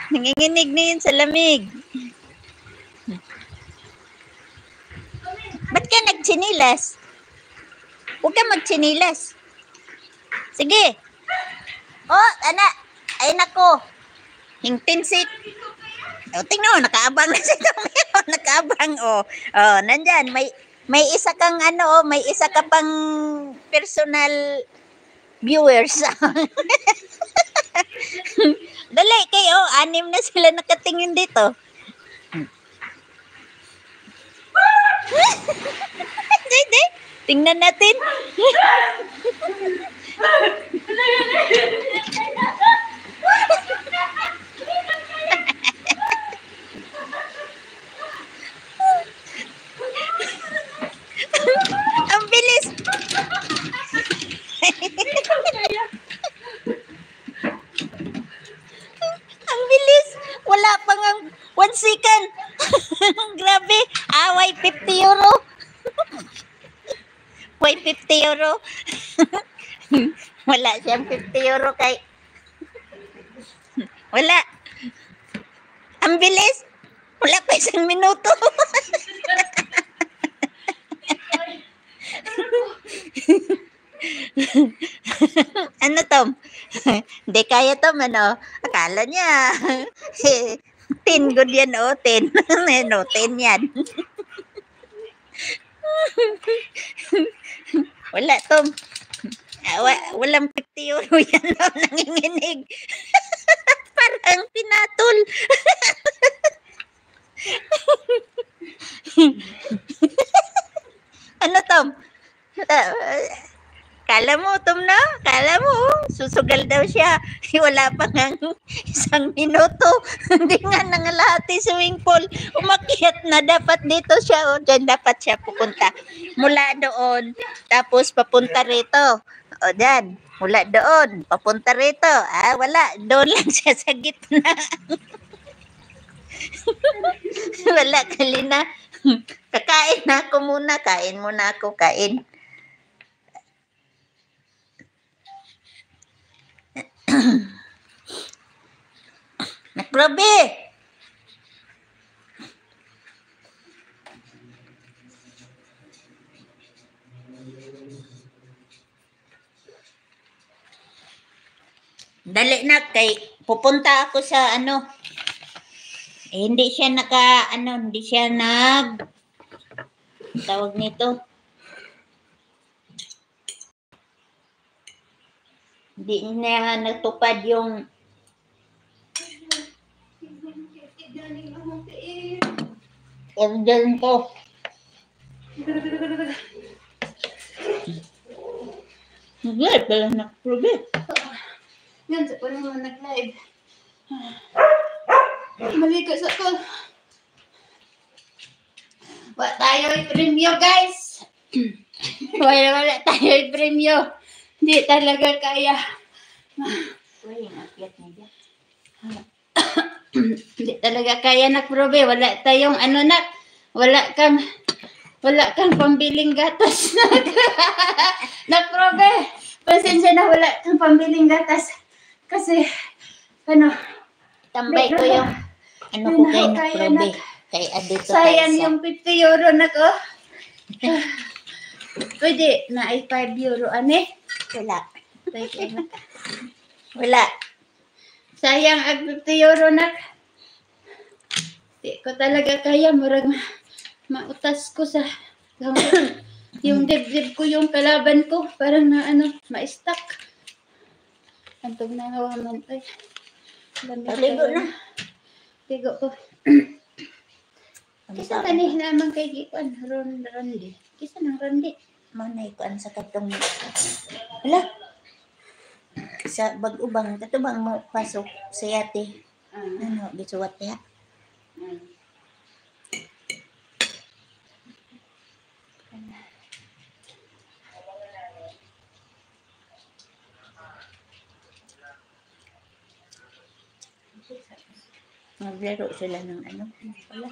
Nanginginig na yun sa lamig. Ba't ka nagtsinilas? Huwag ka magtsinilas. Sige. Oh, anak. Ay, nako. Hingtinsit. O, tingnan mo, nakaabang na si Tomeo. Nakaabang, oh. Oh, nandyan. May isa kang ano, may isa ka pang personal viewers. Dali kayo, 6 na sila nakatingin dito. Hindi, tingnan natin. Ang bilis. Ang bilis. Wala pang 1 second. Grabe. Why 50 euro? Why 50 euro? Wala siyang 50 euro kay... Wala. Ang bilis. Wala pa 1 minuto. Ano, Tom? Hindi kaya, Tom, ano? Akala niya. 10 good yan, oh. 10. Ano, 10 yan. Wala, Tom. Walang 50 euro yan, oh. Nanginginig. Parang pinatol. Ano, Tom? Kala mo, Tom, na? Kala mo, susugal daw siya. Wala pa nga 1 minuto. Hindi nga nangalahati swimming pool. Umakyat na. Dapat dito siya. O, dyan dapat siya pupunta. Mula doon, tapos papunta rito. O, dyan. Mula doon, papunta rito. Wala. Doon lang siya sa gitna. Wala, Kalina. Kakain na ako muna. Kain muna ako. Kain. Nakrobe! Dali na kay pupunta ako sa ano. Hindi siya hindi siya tawag nito. Hindi niya natupad yung order ko. Nag-live pala na-prove. Yan, sa pa naman nag-live. Maligo sa to. Wala tayo i-premyo, guys. Wala tayo i-premyo. Hindi talaga kaya. Hindi talaga kaya, nakprobe. Wala tayong wala kang pambiling gatas. Nakprobe. Pasensya na, wala kang pambiling gatas. Kasi, tambay ko yung ko kay nakprobe. Kay adito sayang yung 50 euro na ko. Pwede na ay 5 euro, ane? Wala. Wala. Sayang ang 50 euro na. Di ko talaga kaya, murag mautas ko sa yung dibdib ko, yung kalaban ko, parang ma-stuck. Antog na nawaman. Ay, Ligo na. Ligo ko. Kisa tanih naman kay Gikuan, Rondi. Kisa ng Rondi. Manay ko sa katong. Wala. Sa bag-ubang, katubang pasok sa yate. Gisuwat niya. Maglaro sila ng wala.